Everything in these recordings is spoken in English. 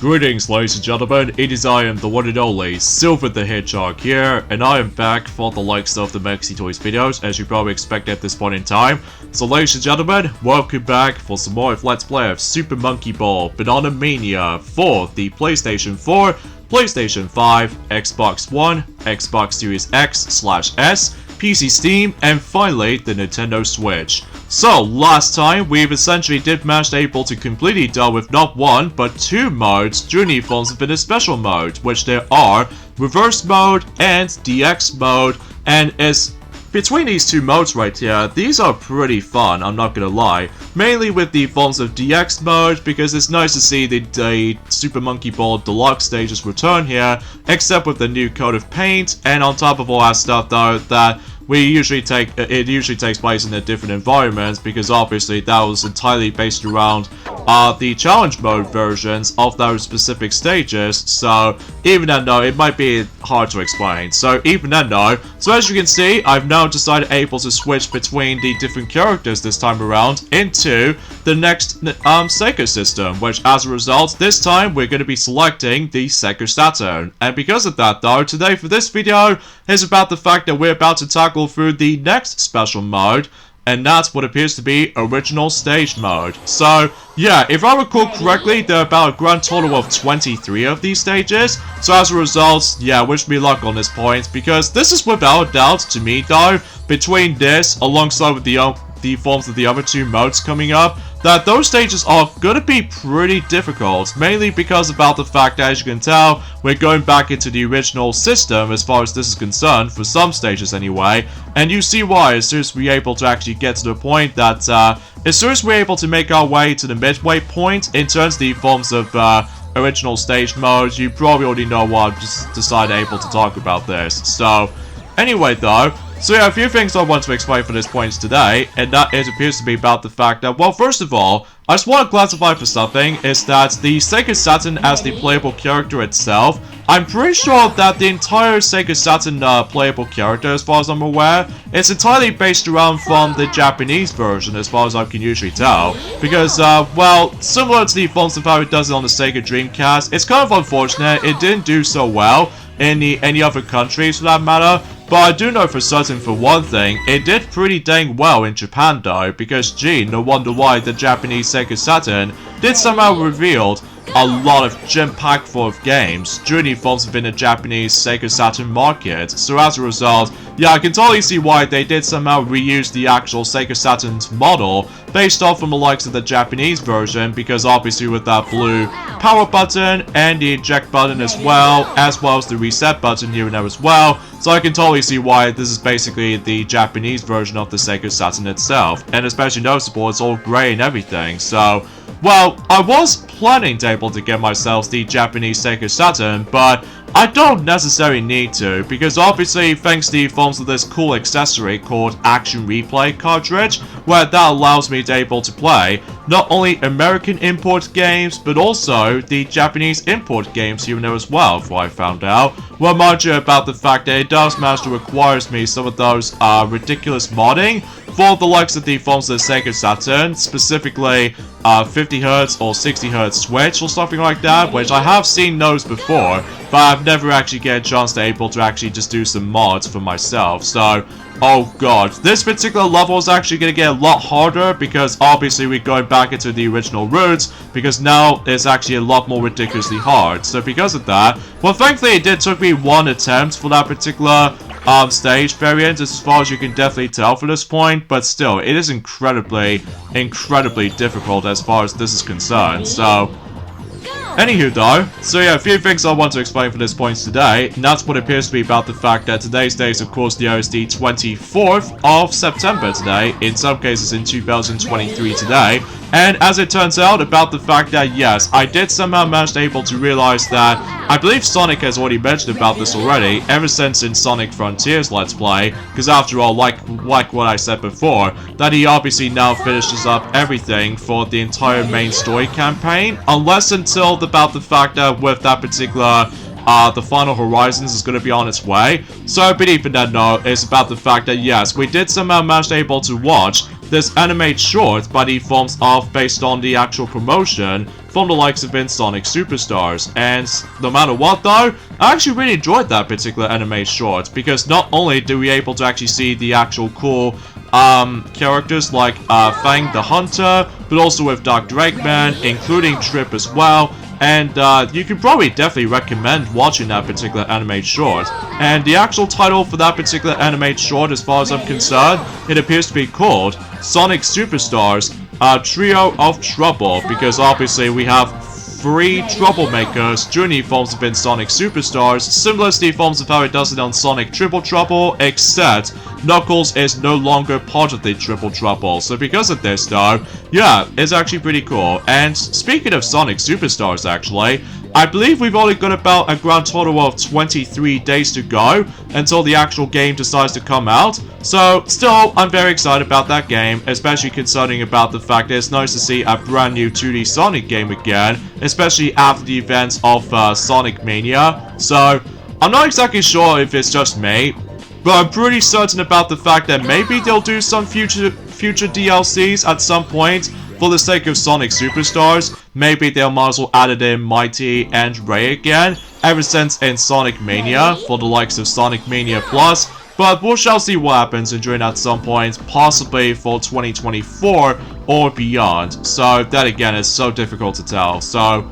Greetings, ladies and gentlemen, it is I am the one and only Silver the Hedgehog here, and I am back for the likes of the Maxi Toys videos, as you probably expect at this point in time. So ladies and gentlemen, welcome back for some more of Let's Play of Super Monkey Ball Banana Mania for the PlayStation 4, PlayStation 5, Xbox One, Xbox Series X/S, PC Steam, and finally the Nintendo Switch. So last time we've essentially did manage able to completely deal with not one but two modes during the Forms of a special mode, which there are reverse mode and DX mode, and as between these two modes right here, these are pretty fun, I'm not gonna lie. Mainly with the Forms of DX mode, because it's nice to see the Super Monkey Ball Deluxe stages return here, except with the new coat of paint, and on top of all that stuff though, that it usually takes place in a different environment, because obviously that was entirely based around the challenge mode versions of those specific stages. So even then though, it might be hard to explain. So even then though, so as you can see, I've now decided able to switch between the different characters this time around into the next Sega system, which as a result, this time we're going to be selecting the Sega Saturn. And because of that though, today for this video is about the fact that we're about to tackle through the next special mode, and that's what appears to be original stage mode. So yeah, if I recall correctly, there are about a grand total of 23 of these stages. So as a result, yeah, wish me luck on this point, because this is without a doubt, to me though, between this alongside with the forms of the other two modes coming up, that those stages are going to be pretty difficult, mainly because about the fact that, as you can tell, we're going back into the original system as far as this is concerned, for some stages anyway, and you see why as soon as we're able to actually get to the point that, as soon as we're able to make our way to the midway point in terms of the forms of original stage modes, you probably already know why I've just decided able to talk about this. So, anyway though, so yeah, a few things I want to explain for this point today, and that it appears to be about the fact that, well, first of all, I just want to classify for something, is that the Sega Saturn as the playable character itself, I'm pretty sure that the entire Sega Saturn playable character, as far as I'm aware, is entirely based around from the Japanese version, as far as I can usually tell. Because, well, similar to the forms of how it does it on the Sega Dreamcast, it's kind of unfortunate it didn't do so well in any other countries for that matter. But I do know for certain, for one thing, it did pretty dang well in Japan though, because gee, no wonder why the Japanese Sega Saturn did somehow revealed a lot of gem-packed full of games during the forms within the Japanese Sega Saturn market. So as a result, yeah, I can totally see why they did somehow reuse the actual Sega Saturn's model based off from the likes of the Japanese version, because obviously with that blue power button and the eject button as well as the reset button here and there as well. So I can totally see why this is basically the Japanese version of the Sega Saturn itself. And especially noticeable, it's all grey and everything. So, well, I was planning to able to get myself the Japanese Sega Saturn, but I don't necessarily need to, because obviously thanks to the forms of this cool accessory called Action Replay cartridge, where that allows me to able to play not only American import games, but also the Japanese import games here and there as well, for I found out. Well, mind you about the fact that it does manage to require me some of those ridiculous modding for the likes of the forms of the Sega Saturn, specifically 50Hz or 60Hz switch or something like that, which I have seen those before, but I've never actually get a chance to able to actually just do some mods for myself. So, oh god, this particular level is actually going to get a lot harder, because obviously we're going back into the original roots, because now it's actually a lot more ridiculously hard. So because of that, well, thankfully it did took me one attempt for that particular stage variant, as far as you can definitely tell for this point, but still, it is incredibly difficult as far as this is concerned. So, anywho though, so yeah, a few things I want to explain for this point today, and that's what appears to be about the fact that today's date, of course, the 24th of September today, in some cases in 2023 today, and as it turns out, about the fact that yes, I did somehow manage to able to realize that, I believe Sonic has already mentioned about this already, ever since in Sonic Frontiers Let's Play, because after all, like what I said before, that he obviously now finishes up everything for the entire main story campaign, unless until about the fact that with that particular the Final Horizons is going to be on its way. So, but even then, no, it's about the fact that yes, we did somehow manage to able to watch this animated short by the forms of based on the actual promotion from the likes of Sonic Superstars. And no matter what though, I actually really enjoyed that particular anime short, because not only do we able to actually see the actual cool characters like Fang the Hunter, but also with Dr. Eggman, including Trip as well. And you could probably definitely recommend watching that particular animated short. And the actual title for that particular animated short, as far as I'm concerned, it appears to be called Sonic Superstars, Trio of Trouble, because obviously we have 3 troublemakers during the forms of Sonic Superstars, similar to the forms of how it does it on Sonic Triple Trouble, except Knuckles is no longer part of the Triple Trouble. So because of this though, yeah, it's actually pretty cool. And speaking of Sonic Superstars actually, I believe we've only got about a grand total of 23 days to go until the actual game decides to come out. So, still, I'm very excited about that game, especially concerning about the fact that it's nice to see a brand new 2D Sonic game again, especially after the events of Sonic Mania. So, I'm not exactly sure if it's just me, but I'm pretty certain about the fact that maybe they'll do some future DLCs at some point. For the sake of Sonic Superstars, maybe they'll might as well add in Mighty and Ray again, ever since in Sonic Mania, for the likes of Sonic Mania Plus, but we shall see what happens during at some point, possibly for 2024 or beyond. So that again is so difficult to tell. So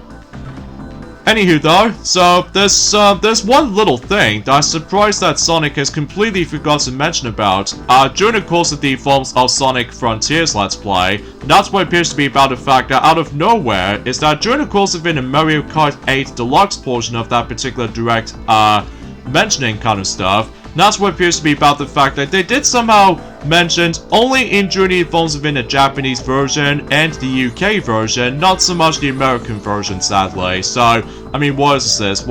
anywho though, so there's one little thing that I'm surprised that Sonic has completely forgotten to mention about during the course of the forms of Sonic Frontiers Let's Play. That's what appears to be about the fact that out of nowhere is that during the course of the Mario Kart 8 Deluxe portion of that particular direct mentioning kind of stuff, that's what appears to be about the fact that they did somehow mention only in during the forms of the Japanese version and the UK version, not so much the American version, sadly. So, I mean, what is this?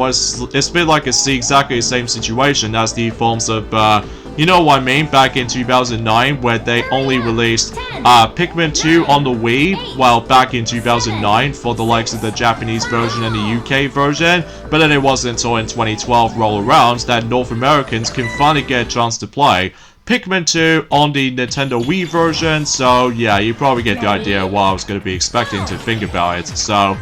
It's been like exactly the same situation as the forms of, you know what I mean, back in 2009, where they only released Pikmin 2 on the Wii, while back in 2009 for the likes of the Japanese version and the UK version, but then it wasn't until in 2012 roll around that North Americans can finally get a chance to play Pikmin 2 on the Nintendo Wii version. So yeah, you probably get the idea of what I was going to be expecting to think about it. So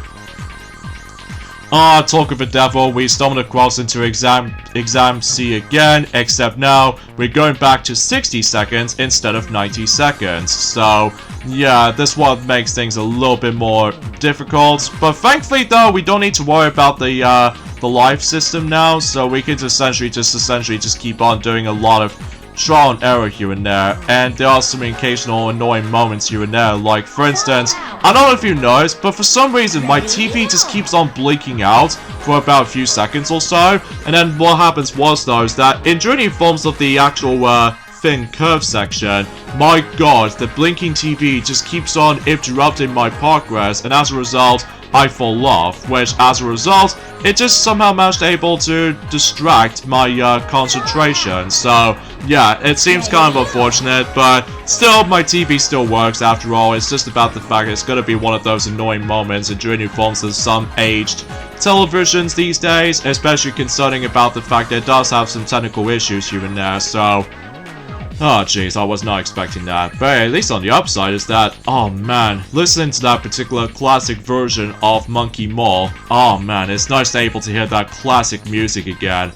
talk of the devil, we stumbled across into exam C again, except now we're going back to 60 seconds instead of 90 seconds. So yeah, this one makes things a little bit more difficult, but thankfully though, we don't need to worry about the life system now, so we can essentially just keep on doing a lot of trial and error here and there, and there are some occasional annoying moments here and there, like for instance, I don't know if you noticed, but for some reason my TV just keeps on blinking out for about a few seconds or so, and then what happens was though is that in during the forms of the actual thin curve section, my god, the blinking TV just keeps on interrupting my progress, and as a result I fall off, which as a result, it just somehow managed able to distract my concentration. So yeah, it seems kind of unfortunate, but still, my TV still works after all. It's just about the fact that it's gonna be one of those annoying moments during the forms of some aged televisions these days, especially concerning about the fact that it does have some technical issues here and there, so oh jeez, I was not expecting that. But at least on the upside is that, oh man, listening to that particular classic version of Monkey Mall, oh man, it's nice to be able to hear that classic music again.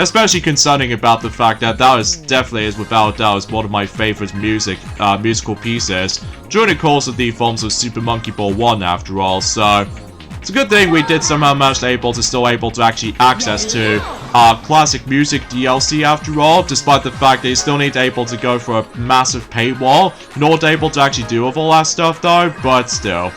Especially concerning about the fact that that is definitely, is without a doubt, is one of my favorite musical pieces during the course of the forms of Super Monkey Ball 1 after all, so it's a good thing we did somehow manage to still able to actually access to classic music DLC after all, despite the fact that you still need to able to go for a massive paywall in order to able to actually do with all that stuff though, but still.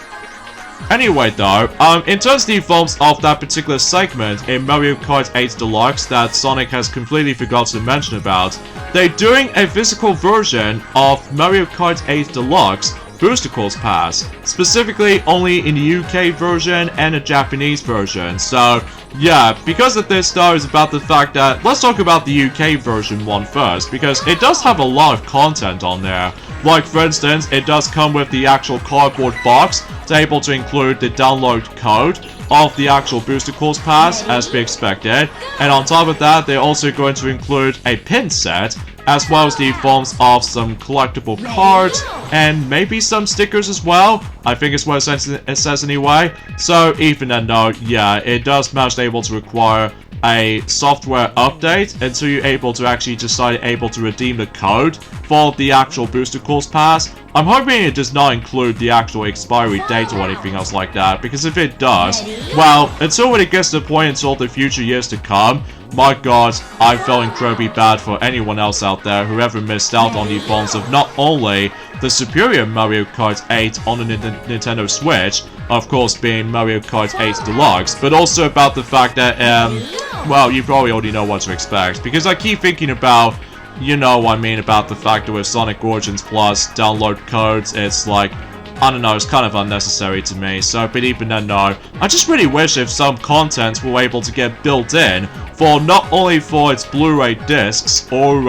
Anyway though, in terms of the forms of that particular segment in Mario Kart 8 Deluxe that Sonic has completely forgotten to mention about, they're doing a physical version of Mario Kart 8 Deluxe Booster Course Pass, specifically only in the UK version and the Japanese version. So yeah, because of this though is about the fact that, let's talk about the UK version one first, because it does have a lot of content on there. Like for instance, it does come with the actual cardboard box to able to include the download code of the actual Booster Course Pass as we expected, and on top of that they're also going to include a pin set as well as the forms of some collectible cards, and maybe some stickers as well. I think it's what it says anyway. So even then though, yeah, it does manage to able to require a software update until you're able to actually decide able to redeem the code for the actual booster course pass. I'm hoping it does not include the actual expiry date or anything else like that, because if it does, well, until when it gets to the point until the future years to come, my god, I feel incredibly bad for anyone else out there who ever missed out on the forms of not only the superior Mario Kart 8 on the Nintendo Switch, of course being Mario Kart 8 Deluxe, but also about the fact that, well, you probably already know what to expect, because I keep thinking about, you know what I mean, about the fact that with Sonic Origins Plus download codes, it's like, I don't know, it's kind of unnecessary to me. So, but even then, no. I just really wish if some content were able to get built in for not only for its Blu-ray discs or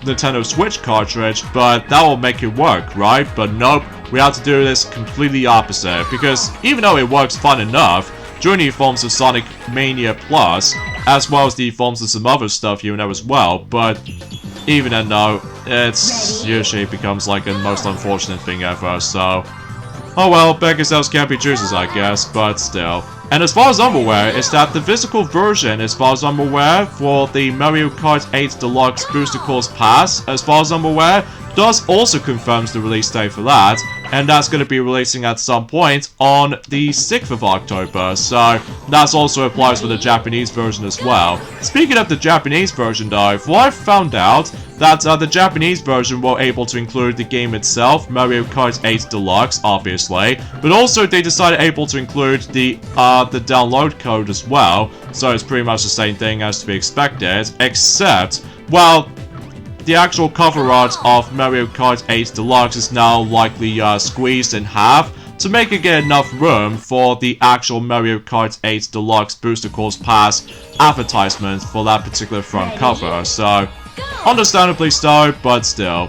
Nintendo Switch cartridge, but that will make it work, right? But nope, we have to do this completely opposite, because even though it works fine enough during the forms of Sonic Mania Plus, as well as the forms of some other stuff you know as well, but even then though, it's usually becomes like the most unfortunate thing ever, so oh well, beggars else can't be choosers, I guess, but still. And as far as I'm aware, is that the physical version, as far as I'm aware, for the Mario Kart 8 Deluxe Booster Course Pass, as far as I'm aware, does also confirms the release date for that, and that's going to be releasing at some point on the 6th of October, so that also applies for the Japanese version as well. Speaking of the Japanese version though, what I've found out that the Japanese version were able to include the game itself, Mario Kart 8 Deluxe, obviously, but also they decided able to include the download code as well, so it's pretty much the same thing as to be expected, except, well, the actual cover art of Mario Kart 8 Deluxe is now likely squeezed in half to make it get enough room for the actual Mario Kart 8 Deluxe Booster Course Pass advertisement for that particular front cover, so understandably so, but still.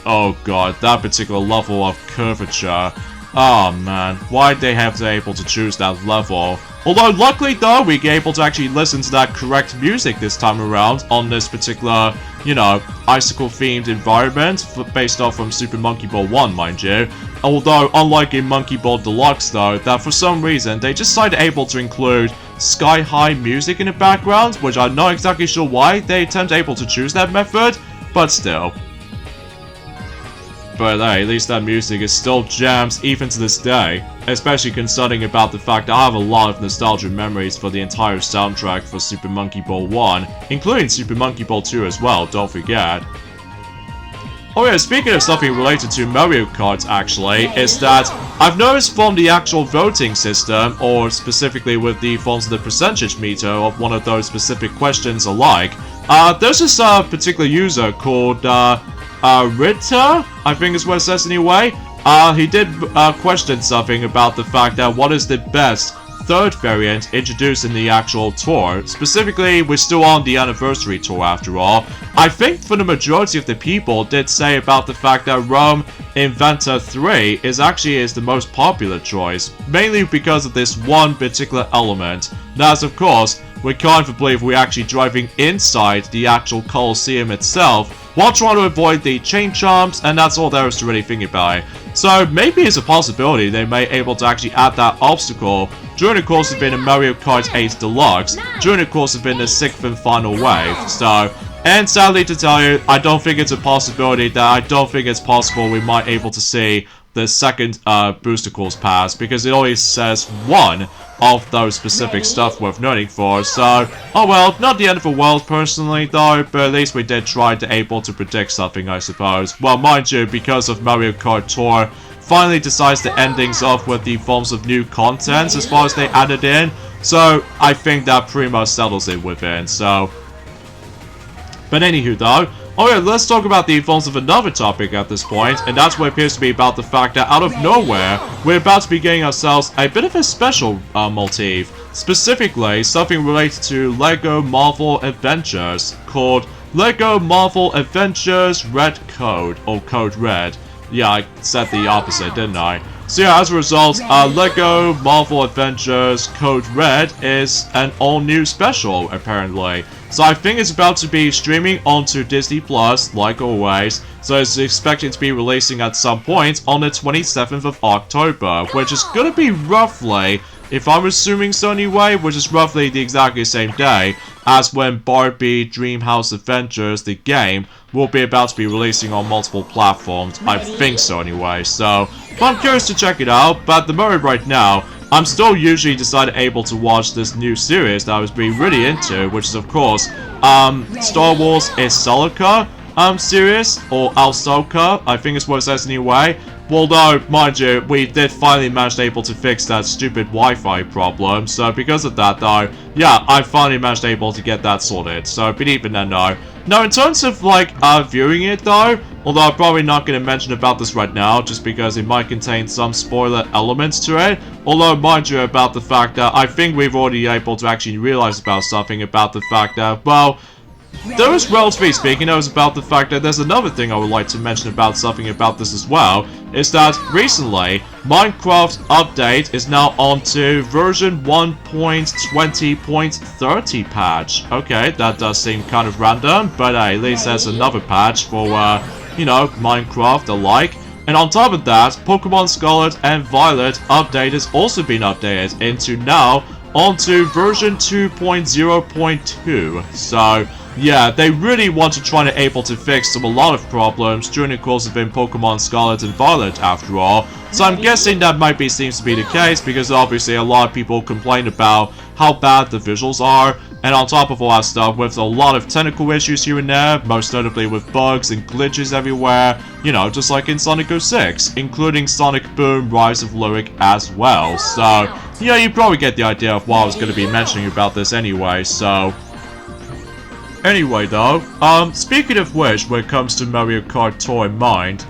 Oh god, that particular level of curvature. Oh man, why'd they have to be able to choose that level? Although luckily though, we get able to actually listen to that correct music this time around on this particular, you know, icicle-themed environment based off from Super Monkey Ball 1, mind you. Although, unlike in Monkey Ball Deluxe though, that for some reason, they just decided able to include sky-high music in the background, which I'm not exactly sure why they attempt able to choose that method, but still. But hey, at least that music is still jams even to this day, especially concerning about the fact that I have a lot of nostalgia memories for the entire soundtrack for Super Monkey Ball 1, including Super Monkey Ball 2 as well, don't forget. Oh yeah, speaking of something related to Mario Kart actually, is that I've noticed from the actual voting system, or specifically with the forms of the percentage meter of one of those specific questions alike, there's this particular user called Ritter, I think is what it says anyway. He did question something about the fact that what is the best third variant introduced in the actual tour. Specifically, we're still on the anniversary tour after all. I think for the majority of the people did say about the fact that Rome Inventor 3 is the most popular choice, mainly because of this one particular element. That's of course, we can't believe we're actually driving inside the actual Colosseum itself, while trying to avoid the chain jumps, and that's all there is to really think about it. So maybe it's a possibility they may able to actually add that obstacle during the course of being a Mario Kart 8 Deluxe, during the course of being the 6th and final wave. So, and sadly to tell you, I don't think it's a possibility that I don't think it's possible we might able to see the second booster course pass, because it always says one of those specific stuff worth noting for, so, oh well, not the end of the world personally though, but at least we did try to able to predict something, I suppose. Well, mind you, because of Mario Kart Tour finally decides the endings off with the forms of new contents as far as they added in, so I think that pretty much settles it within, so. But anywho though, oh yeah, let's talk about the forms of another topic at this point, and that's what appears to be about the fact that out of nowhere, we're about to be getting ourselves a bit of a special motif. Specifically, something related to LEGO Marvel Adventures, called LEGO Marvel Adventures Red Code, or Code Red. Yeah, I said the opposite, didn't I? So yeah, as a result, LEGO Marvel Adventures Code Red is an all-new special, apparently. So I think it's about to be streaming onto Disney Plus, like always. So it's expected to be releasing at some point on the 27th of October, which is gonna be roughly, if I'm assuming so anyway, which is roughly the exactly same day as when Barbie Dreamhouse Adventures, the game, will be about to be releasing on multiple platforms. I think so anyway, so I'm curious to check it out, but at the moment right now, I'm still usually decided able to watch this new series that I was being really into, which is of course, Star Wars Ahsoka series, or Ahsoka, I think is what it says anyway. Although, mind you, we did finally manage to able to fix that stupid Wi-Fi problem, so because of that though, yeah, I finally managed to able to get that sorted, so believe it or not. Now, in terms of, like, viewing it though, although I'm probably not going to mention about this right now, just because it might contain some spoiler elements to it, although, mind you, about the fact that I think we've already able to actually realize about something about the fact that, well, there is, relatively speaking, it was about the fact that there's another thing I would like to mention about something about this as well, is that recently, Minecraft update is now onto version 1.20.30 patch. Okay, that does seem kind of random, but at least there's another patch for, you know, Minecraft alike. And on top of that, Pokemon Scarlet and Violet update has also been updated into now onto version 2.0.2. So, yeah, they really want to try to able to fix a lot of problems during the course of in Pokemon Scarlet and Violet after all. So I'm guessing that seems to be the case because obviously a lot of people complain about how bad the visuals are. And on top of all that stuff, with a lot of technical issues here and there, most notably with bugs and glitches everywhere, you know, just like in Sonic 06, including Sonic Boom Rise of Lyric as well. So, yeah, you probably get the idea of what I was going to be mentioning about this anyway, so... Anyway though, speaking of which, when it comes to Mario Kart Tour in mind,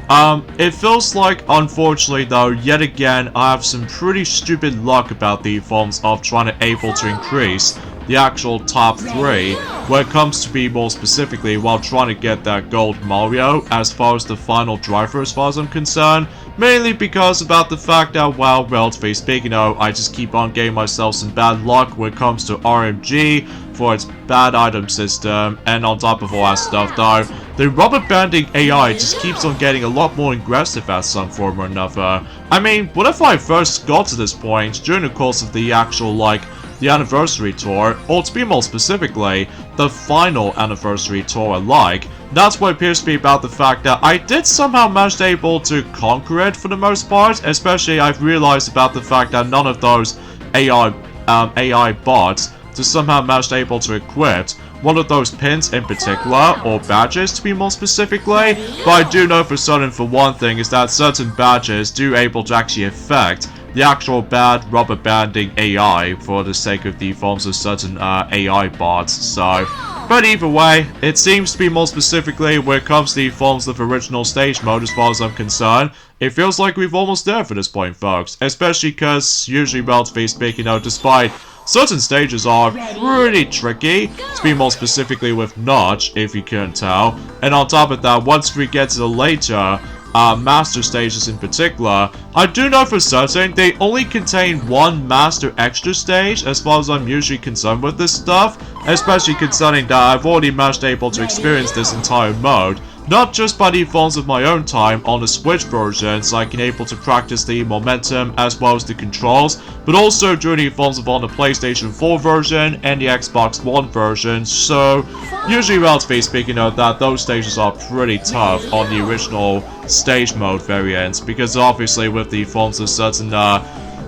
it feels like, unfortunately though, yet again, I have some pretty stupid luck about the forms of trying to able to increase the actual top 3, when it comes to be more specifically while trying to get that gold Mario as far as the final driver as far as I'm concerned. Mainly because about the fact that, well, relatively speaking, you know, I just keep on getting myself some bad luck when it comes to RMG for its bad item system, and on top of all that stuff though, the rubber banding AI just keeps on getting a lot more aggressive at some form or another. I mean, what if I first got to this point during the course of the actual, like, the anniversary tour, or to be more specifically, the final anniversary tour alike. That's what appears to be about the fact that I did somehow manage to able to conquer it for the most part, especially I've realized about the fact that none of those AI bots to somehow manage to able to equip one of those pins in particular, or badges to be more specifically, but I do know for certain for one thing is that certain badges do able to actually affect the actual bad rubber banding AI for the sake of the forms of certain AI bots, so... But either way, it seems to be more specifically when it comes to the forms of original stage mode as far as I'm concerned, it feels like we've almost there for this point, folks. Especially because, usually relatively speaking, you know, despite certain stages are pretty tricky, to be more specifically with Notch, if you couldn't tell. And on top of that, once we get to the later master stages in particular, I do know for certain they only contain one master extra stage as far as I'm usually concerned with this stuff, especially concerning that I've already managed able to experience this entire mode, not just by the forms of my own time on the Switch version, so I can able to practice the momentum as well as the controls, but also during the forms of on the PlayStation 4 version and the Xbox One version, so usually relatively speaking of that, those stages are pretty tough on the original stage mode variants, because obviously with the forms of certain,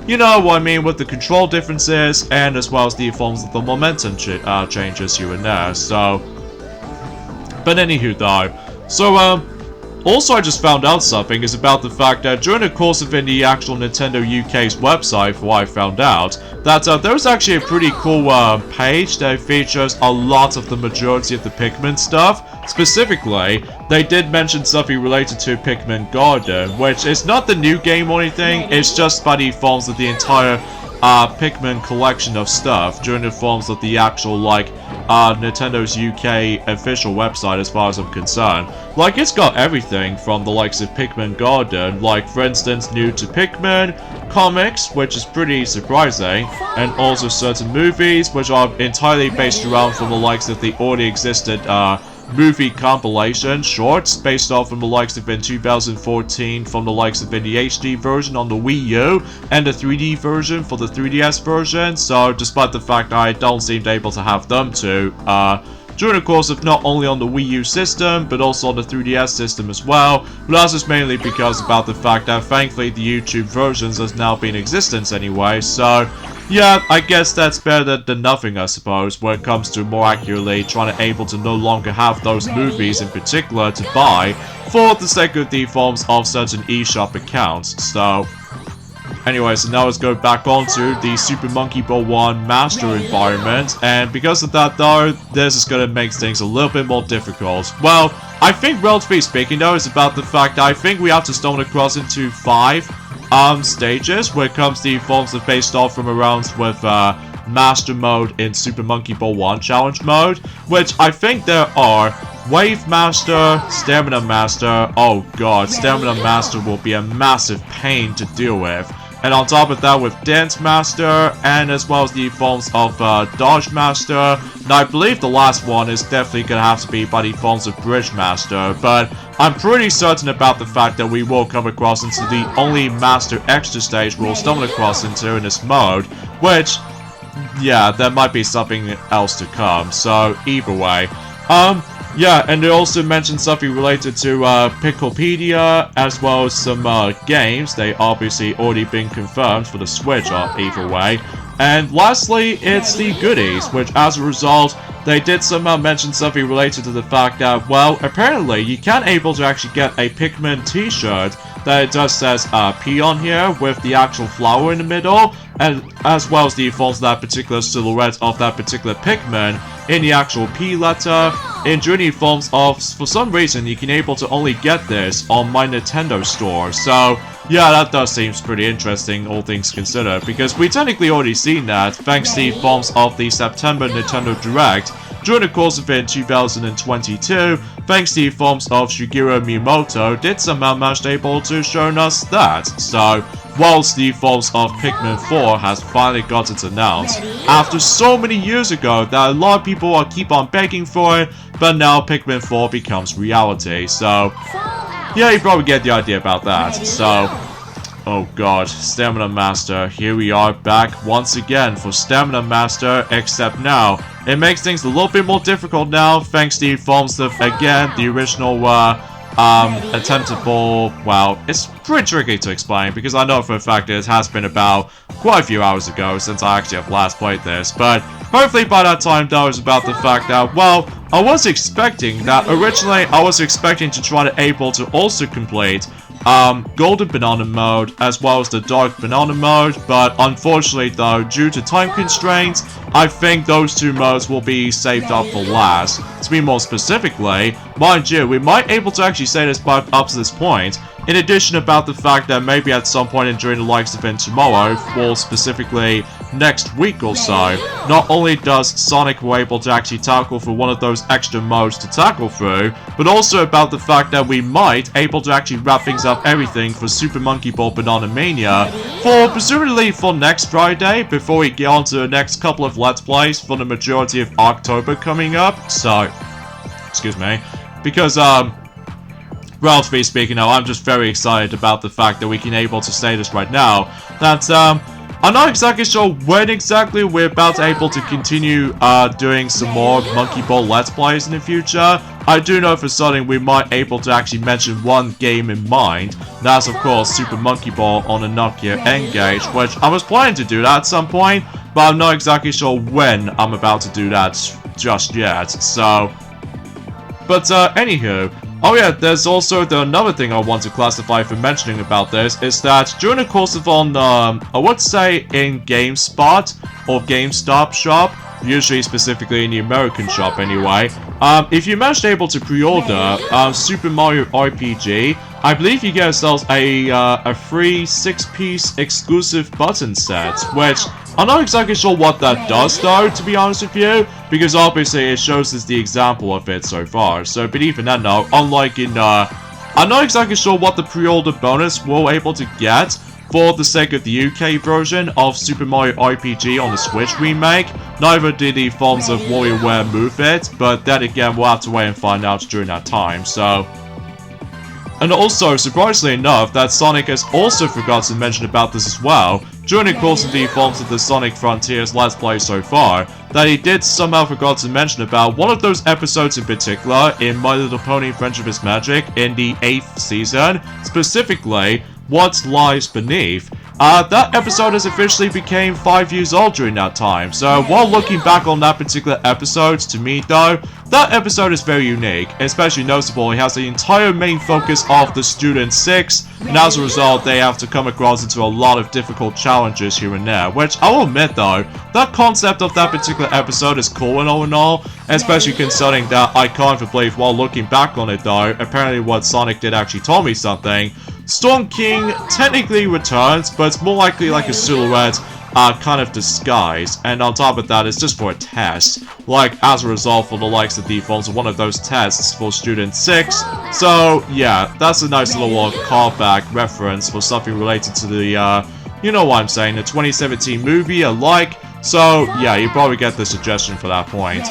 you know what I mean, with the control differences, and as well as the forms of the momentum changes here and there, so... But anywho though, so, also I just found out something is about the fact that during the course of the actual Nintendo UK's website, for what I found out, that there's actually a pretty cool page that features a lot of the majority of the Pikmin stuff. Specifically, they did mention something related to Pikmin Garden, which is not the new game or anything, it's just by the forms of the entire Pikmin collection of stuff during the forms of the actual, like, Nintendo's UK official website as far as I'm concerned. Like, it's got everything from the likes of Pikmin Garden, like, for instance, New to Pikmin, comics, which is pretty surprising, and also certain movies, which are entirely based around from the likes of the already existed, movie compilation shorts based off from the likes of in 2014 from the likes of in the HD version on the Wii U and the 3D version for the 3DS version. So despite the fact I don't seem able to have them too, during the course of not only on the Wii U system, but also on the 3DS system as well. But that's just mainly because about the fact that thankfully the YouTube versions has now been in existence anyway, so yeah, I guess that's better than nothing, I suppose, when it comes to more accurately trying to able to no longer have those movies in particular to buy for the sake of the forms of certain eShop accounts. So anyway, so now let's go back onto the Super Monkey Ball 1 Master environment, and because of that though, this is gonna make things a little bit more difficult. Well, I think relatively speaking though, it's about the fact that I think we have to stumble across into 5 stages when it comes to the forms of based off from around with Master Mode in Super Monkey Ball 1 Challenge Mode, which I think there are Wave Master, Stamina Master. Oh god, Stamina Master will be a massive pain to deal with. And on top of that with Dance Master, and as well as the forms of Dodge Master. Now I believe the last one is definitely gonna have to be by the forms of Bridge Master, but I'm pretty certain about the fact that we will come across into the only Master Extra stage we'll stumble across into in this mode, which, yeah, there might be something else to come, so either way. Yeah, and they also mentioned something related to Picklepedia, as well as some games. They obviously already been confirmed for the Switch, either way. And lastly, it's the goodies, which as a result, they did somehow mention something related to the fact that, well, apparently you can able to actually get a Pikmin t-shirt that it does says P on here with the actual flower in the middle, and as well as the forms of that particular silhouette of that particular Pikmin in the actual P letter. In Journey forms of, for some reason, you can able to only get this on My Nintendo store. So, yeah, that does seem pretty interesting, all things considered, because we technically already seen that, thanks to the forms of the September Nintendo Direct, during the course of it in 2022, thanks to the forms of Shigeru Miyamoto, did somehow manage able to show us that. So, whilst the forms of Pikmin 4 has finally got it announced, after so many years ago that a lot of people are keep on begging for it, but now Pikmin 4 becomes reality. So, yeah, you probably get the idea about that. So, oh god, Stamina Master, here we are back once again for Stamina Master, except now it makes things a little bit more difficult now, thanks to the forms of, again, the original, attemptable, well, it's pretty tricky to explain, because I know for a fact it has been about quite a few hours ago since I actually have last played this, but hopefully by that time though it's about the fact that, well, I was expecting that, originally I was expecting to try to able to also complete Golden Banana mode as well as the Dark Banana mode, but unfortunately though, due to time constraints, I think those two modes will be saved up for last. To be more specifically, mind you, we might able to actually say this up to this point, in addition about the fact that maybe at some point during the likes of tomorrow, or specifically next week or so, not only does Sonic will able to actually tackle for one of those extra modes to tackle through, but also about the fact that we might able to actually wrap things up everything for Super Monkey Ball Banana Mania for presumably for next Friday, before we get on to the next couple of Let's Plays for the majority of October coming up. So, excuse me, because relatively speaking now, I'm just very excited about the fact that we can able to say this right now, that I'm not exactly sure when exactly we're about to able to continue doing some more Monkey Ball Let's Plays in the future. I do know for certain we might able to actually mention one game in mind. That's of course Super Monkey Ball on a Nokia N-Gage, which I was planning to do that at some point, but I'm not exactly sure when I'm about to do that just yet, so. But anywho, oh yeah, there's also another thing I want to classify for mentioning about this, is that during the course of I would say in GameSpot or GameStop shop, usually specifically in the American shop anyway, if you managed able to pre-order Super Mario RPG, I believe you get yourselves a free 6-piece exclusive button set, which I'm not exactly sure what that does though, to be honest with you, because obviously it shows us the example of it so far. So, but even then though, unlike in, I'm not exactly sure what the pre-order bonus we're able to get for the sake of the UK version of Super Mario RPG on the Switch remake. Neither did the forms of WarioWare Move It, but then again, we'll have to wait and find out during that time, so... And also, surprisingly enough, that Sonic has also forgotten to mention about this as well, during the course of the forms of the Sonic Frontiers Let's Play so far, that he did somehow forgot to mention about one of those episodes in particular in My Little Pony Friendship is Magic in the 8th season, specifically, What Lies Beneath. That episode has officially became 5 years old during that time, so while looking back on that particular episode, to me though, that episode is very unique, especially noticeable. It has the entire main focus of the Student 6, and as a result, they have to come across into a lot of difficult challenges here and there, which I will admit though, that concept of that particular episode is cool and all, especially considering that I can't believe while looking back on it though, apparently what Sonic did actually told me something. Storm King technically returns, but it's more likely like a silhouette kind of disguise, and on top of that, it's just for a test. Like, as a result, for the likes of defaults of one of those tests for Student 6. So, yeah, that's a nice little callback reference for something related to the, you know what I'm saying, the 2017 movie alike. So, yeah, you probably get the suggestion for that point.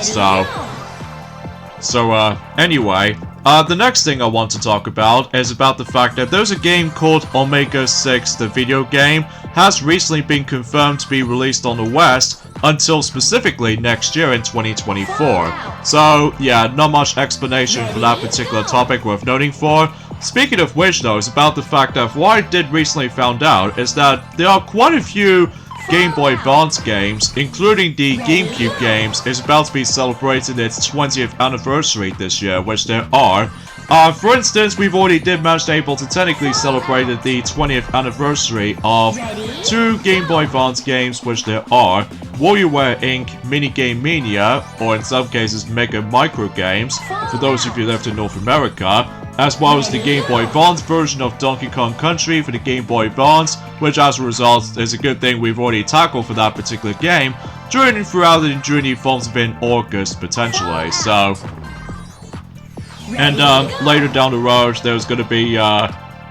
Anyway, the next thing I want to talk about is about the fact that there's a game called Omega 6, the video game, has recently been confirmed to be released on the West until specifically next year in 2024. So, yeah, not much explanation for that particular topic worth noting for. Speaking of which though, is about the fact that what I did recently found out is that there are quite a few Game Boy Advance games, including the GameCube games, is about to be celebrating its 20th anniversary this year, which there are. For instance, we've already did manage to able to technically celebrate the 20th anniversary of 2 Game Boy Advance games, which there are WarioWare Inc. Minigame Mania, or in some cases Mega Micro Games, for those of you left in North America, as well as the Game Boy Advance version of Donkey Kong Country for the Game Boy Advance, which as a result is a good thing we've already tackled for that particular game, during and throughout the journey forms within August potentially, so... And later down the road, there's going to be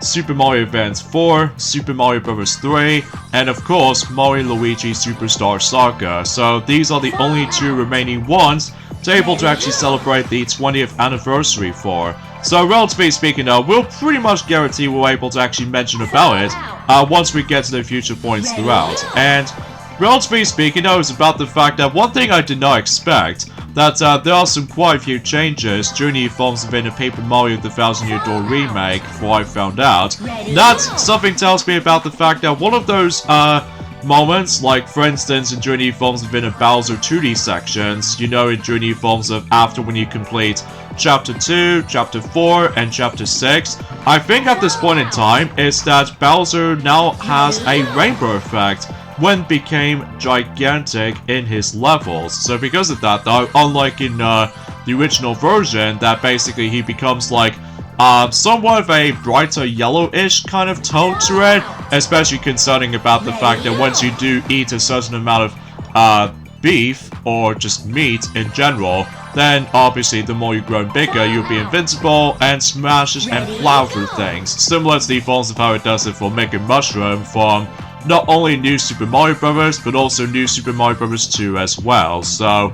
Super Mario Advance 4, Super Mario Bros. 3, and of course, Mario Luigi Superstar Saga. So these are the only 2 remaining ones to able to actually celebrate the 20th anniversary for. So relatively speaking though, we'll pretty much guarantee we're able to actually mention about it once we get to the future points throughout. And relatively speaking though, it's about the fact that one thing I did not expect, that there are some quite a few changes during the forms within the Paper Mario The Thousand Year Door remake before I found out. That something tells me about the fact that one of those moments, like for instance in Journey Forms within a Bowser 2D sections, you know, in Journey Forms of after when you complete Chapter 2, Chapter 4, and Chapter 6, I think at this point in time, is that Bowser now has a rainbow effect when became gigantic in his levels. So because of that though, unlike in the original version, that basically he becomes like somewhat of a brighter yellowish kind of tone to it, especially concerning about the fact that once you do eat a certain amount of beef or just meat in general, then obviously the more you grow bigger, you'll be invincible and smashes and plow through things, similar to the forms of how it does it for Mega Mushroom from not only New Super Mario Bros., but also New Super Mario Bros. 2 as well, so...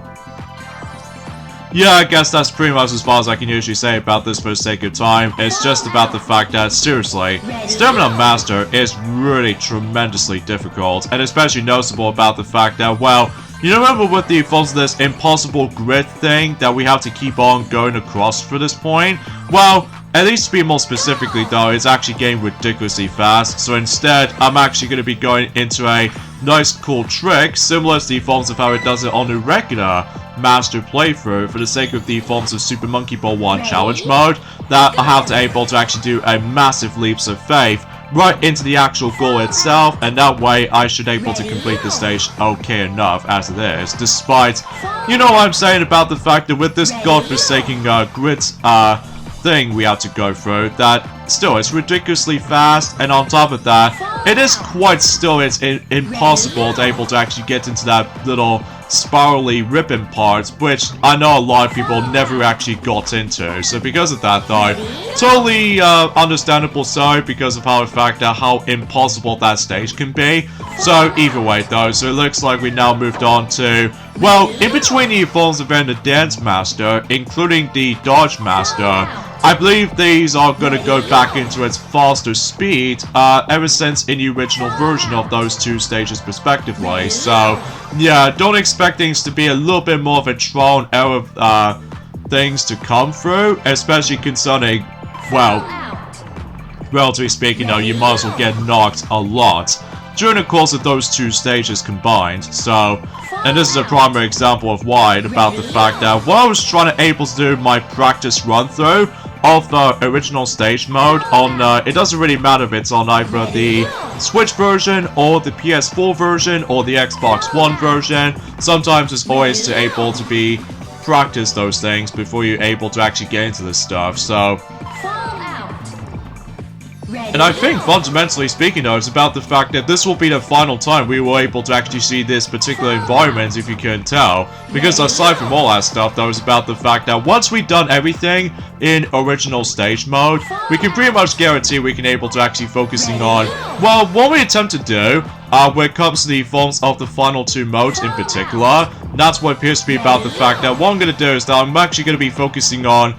yeah, I guess that's pretty much as far as I can usually say about this for the sake of time. It's just about the fact that, seriously, Stamina Master is really tremendously difficult, and especially noticeable about the fact that, well, you remember with the forms of this impossible grid thing that we have to keep on going across for this point? Well, at least to be more specifically though, it's actually getting ridiculously fast, so instead, I'm actually going to be going into a nice cool trick, similar to the forms of how it does it on the regular Master playthrough, for the sake of the forms of Super Monkey Ball 1 Challenge Mode, that I have to able to actually do a massive leaps of faith right into the actual goal itself, and that way I should able to complete the stage okay enough as it is, despite, you know what I'm saying about the fact that with this godforsaken grid thing we have to go through that still it's ridiculously fast, and on top of that, it is quite still impossible to able to actually get into that little spirally ribbon part, which I know a lot of people never actually got into. So because of that though, totally understandable so, because of how the fact that how impossible that stage can be. So either way though, so it looks like we now moved on to, well, in between the forms of the Dance Master, including the Dodge Master. I believe these are going to go back into its faster speed ever since in the original version of those two stages respectively. So yeah, don't expect things to be a little bit more of a trial and error things to come through, especially concerning, well, relatively speaking though, you might as well get knocked a lot during the course of those two stages combined. So, and this is a primary example of why, about the fact that when I was trying to able to do my practice run through of the original stage mode on, it doesn't really matter if it's on either the Switch version or the PS4 version or the Xbox One version. Sometimes it's always to able to be practice those things before you're able to actually get into this stuff. So, and I think, fundamentally speaking though, it's about the fact that this will be the final time we were able to actually see this particular environment, if you couldn't tell. Because aside from all that stuff though, it's about the fact that once we've done everything in original stage mode, we can pretty much guarantee we can able to actually focusing on, well, what we attempt to do when it comes to the forms of the final two modes in particular. That's what appears to be about the fact that what I'm going to do is that I'm actually going to be focusing on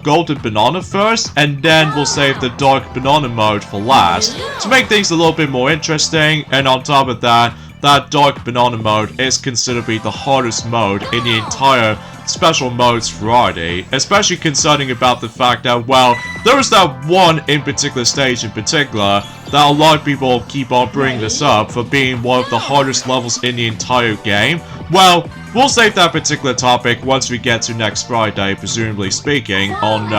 Golden Banana first, and then we'll save the Dark Banana mode for last, to make things a little bit more interesting. And on top of that, that Dark Banana mode is considerably the hardest mode in the entire special modes variety, especially concerning about the fact that, well, there is that one in particular stage in particular that a lot of people keep on bringing this up for being one of the hardest levels in the entire game. Well, we'll save that particular topic once we get to next Friday, presumably speaking, on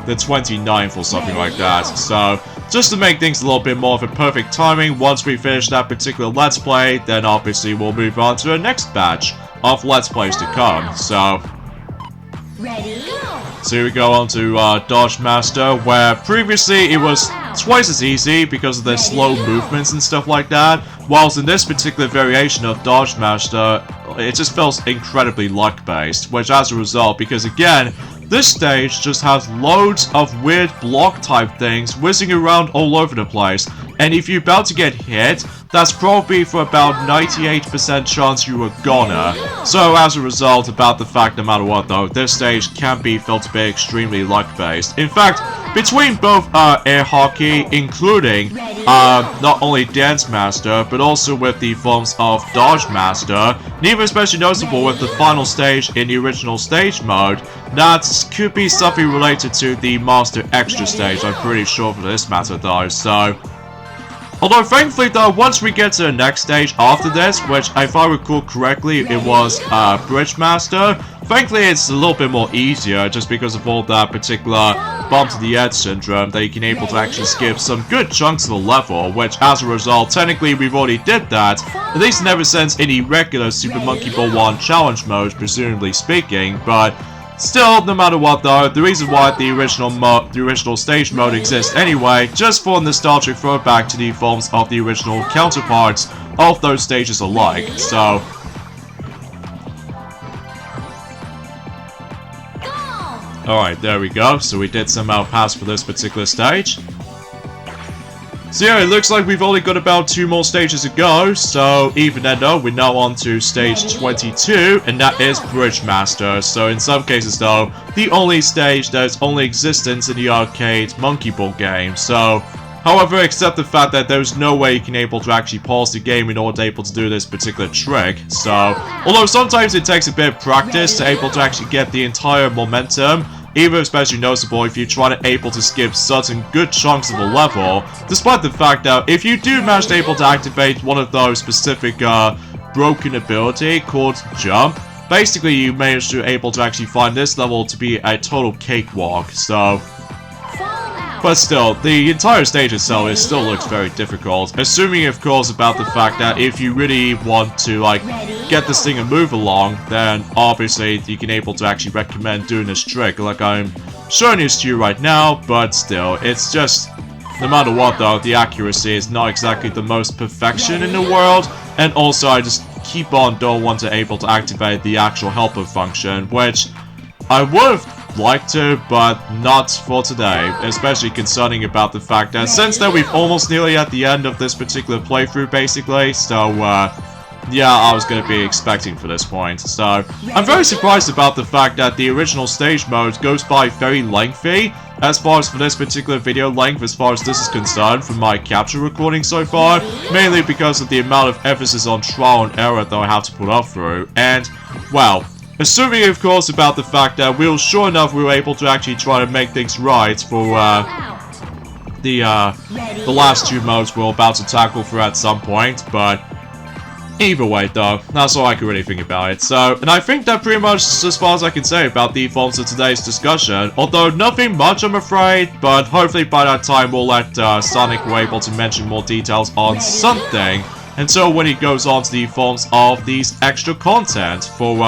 the 29th or something like that. So, just to make things a little bit more of a perfect timing, once we finish that particular Let's Play, then obviously we'll move on to the next batch of Let's Plays to come. So, here we go on to Dodge Master, where previously it was twice as easy because of their slow movements and stuff like that, whilst in this particular variation of Dodge Master, it just feels incredibly luck-based, which as a result, because again, this stage just has loads of weird block-type things whizzing around all over the place, and if you're about to get hit, that's probably for about 98% chance you were gonna. So as a result, about the fact no matter what though, this stage can be felt to be extremely luck-based. In fact, between both air hockey, including not only Dance Master, but also with the forms of Dodge Master, and even especially noticeable with the final stage in the original stage mode, that could be something related to the Master Extra stage, I'm pretty sure for this matter though, so... Although thankfully though, once we get to the next stage after this, which if I recall correctly, it was Bridge Master, thankfully it's a little bit more easier just because of all that particular bump to the edge syndrome that you can able to actually skip some good chunks of the level, which as a result, technically we've already did that, at least never since any regular Super Monkey Ball 1 challenge mode, presumably speaking, but still, no matter what though, the reason why the original stage mode exists anyway, just for nostalgic throwback to the forms of the original counterparts of those stages alike, so... Alright, there we go, so we did somehow pass for this particular stage. So yeah, it looks like we've only got about 2 more stages to go, so even then though, we're now on to stage 22, and that is Bridge Master. So in some cases though, the only stage that is only existence in the arcade Monkey Ball game. So, however, except the fact that there's no way you can able to actually pause the game in order to able to do this particular trick. So, although sometimes it takes a bit of practice to able to actually get the entire momentum, even especially noticeable if you're trying to able to skip certain good chunks of the level, despite the fact that if you do manage to able to activate one of those specific broken ability called Jump, basically you manage to able to actually find this level to be a total cakewalk, so... But still, the entire stage itself still looks very difficult, assuming of course about the fact that if you really want to like get this thing and move along, then obviously you can able to actually recommend doing this trick like I'm showing this to you right now, but still, it's just, no matter what though, the accuracy is not exactly the most perfection in the world, and also I just keep on don't want to able to activate the actual helper function, which I would have liked to, but not for today, especially concerning about the fact that since that we've almost nearly at the end of this particular playthrough basically, so yeah, I was going to be expecting for this point. So, I'm very surprised about the fact that the original stage mode goes by very lengthy, as far as for this particular video length, as far as this is concerned, from my capture recording so far, mainly because of the amount of emphasis on trial and error that I have to put up through, and, well, assuming of course about the fact that sure enough we were able to actually try to make things right for, the last two modes we're about to tackle for at some point, but either way, though, that's all I can really think about it. So, and I think that pretty much as far as I can say about the forms of today's discussion. Although nothing much, I'm afraid, but hopefully by that time we'll let Sonic be able to mention more details on something. And so when he goes on to the forms of these extra content for,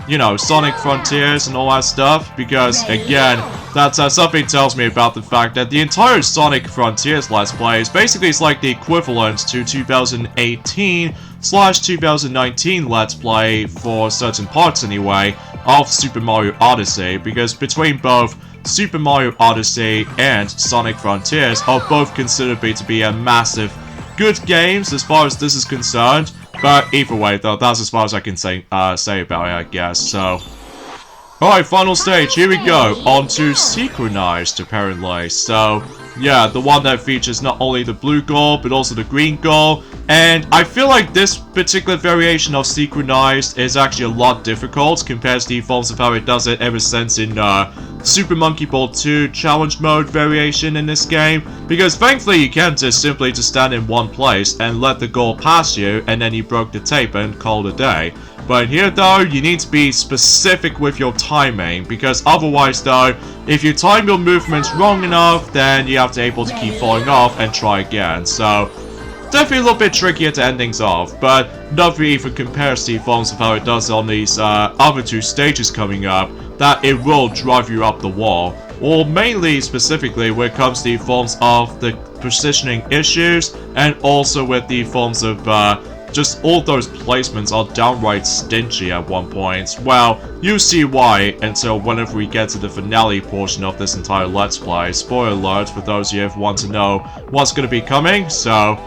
you know, Sonic Frontiers and all that stuff, because, again, that's something tells me about the fact that the entire Sonic Frontiers Let's Play is basically like the equivalent to 2018/2019 Let's Play, for certain parts anyway, of Super Mario Odyssey, because between both Super Mario Odyssey and Sonic Frontiers are both considered to be a massive good games as far as this is concerned. But either way, though, that's as far as I can say about it, I guess. So, alright, final stage, here we go. On to Synchronized, apparently. So, yeah, the one that features not only the blue goal, but also the green goal. And I feel like this particular variation of Synchronized is actually a lot difficult compared to the forms of how it does it ever since in Super Monkey Ball 2 Challenge Mode variation in this game. Because thankfully you can just simply stand in one place and let the goal pass you, and then you broke the tape and called it a day. But here though, you need to be specific with your timing, because otherwise though, if you time your movements wrong enough, then you have to able to keep falling off and try again. So, definitely a little bit trickier to end things off, but nothing even compares to the forms of how it does on these other two stages coming up, that it will drive you up the wall. Or mainly, specifically, when it comes to the forms of the positioning issues, and also with the forms of just all those placements are downright stingy at one point. Well, you see why until whenever we get to the finale portion of this entire Let's Play. Spoiler alert for those of you who want to know what's going to be coming, so...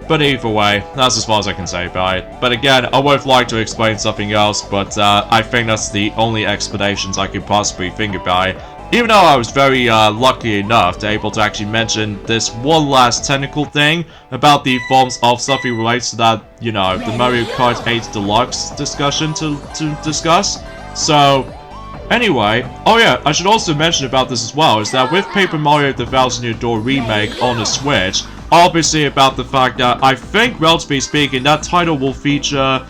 But either way, that's as far as I can say about it. But again, I would like to explain something else, but I think that's the only explanations I could possibly think about it. Even though I was very lucky enough to able to actually mention this one last technical thing about the forms of something related to that, you know, the Mario Kart 8 Deluxe discussion to discuss. So, anyway, oh yeah, I should also mention about this as well, is that with Paper Mario The Thousand Year Door Remake on the Switch, obviously about the fact that I think, relatively speaking, that title will feature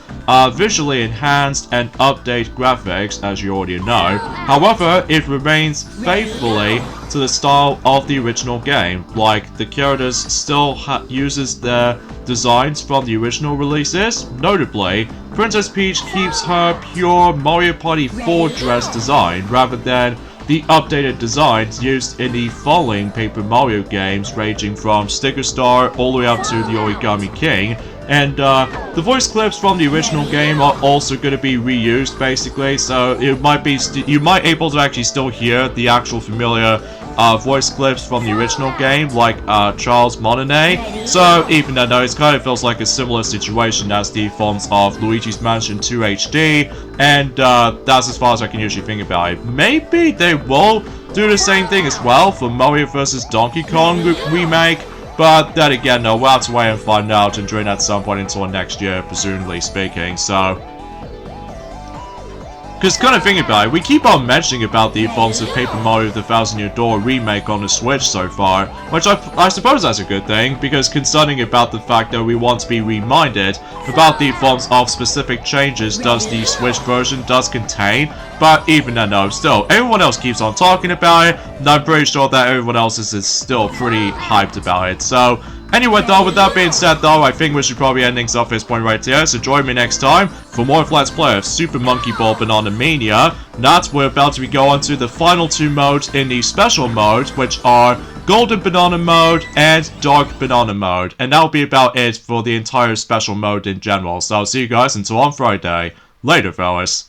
visually enhanced and updated graphics, as you already know. However, it remains faithfully to the style of the original game. Like, the characters still uses their designs from the original releases. Notably, Princess Peach keeps her pure Mario Party 4 dress design, rather than the updated designs used in the following Paper Mario games, ranging from Sticker Star all the way up to the Origami King. And the voice clips from the original game are also going to be reused, basically. So it might be you might able to actually still hear the actual familiar voice clips from the original game, like Charles Monanet. So even though it kind of feels like a similar situation as the forms of Luigi's Mansion 2 HD, and that's as far as I can usually think about it. Maybe they will do the same thing as well for Mario vs. Donkey Kong remake. But then again, no, we'll have to wait and find out and during at some point until next year, presumably speaking, so... Because kind of thinking about it, we keep on mentioning about the forms of Paper Mario The Thousand Year Door remake on the Switch so far, which I suppose that's a good thing, because concerning about the fact that we want to be reminded about the forms of specific changes does the Switch version does contain, but even then, no, still, everyone else keeps on talking about it, and I'm pretty sure that everyone else is still pretty hyped about it, so... Anyway, though, with that being said, though, I think we should probably end things off this point right here. So join me next time for more of Let's Play of Super Monkey Ball Banana Mania. That's we're about to go on to the final 2 modes in the special mode, which are Golden Banana Mode and Dark Banana Mode. And that'll be about it for the entire special mode in general. So I'll see you guys until on Friday. Later, fellas.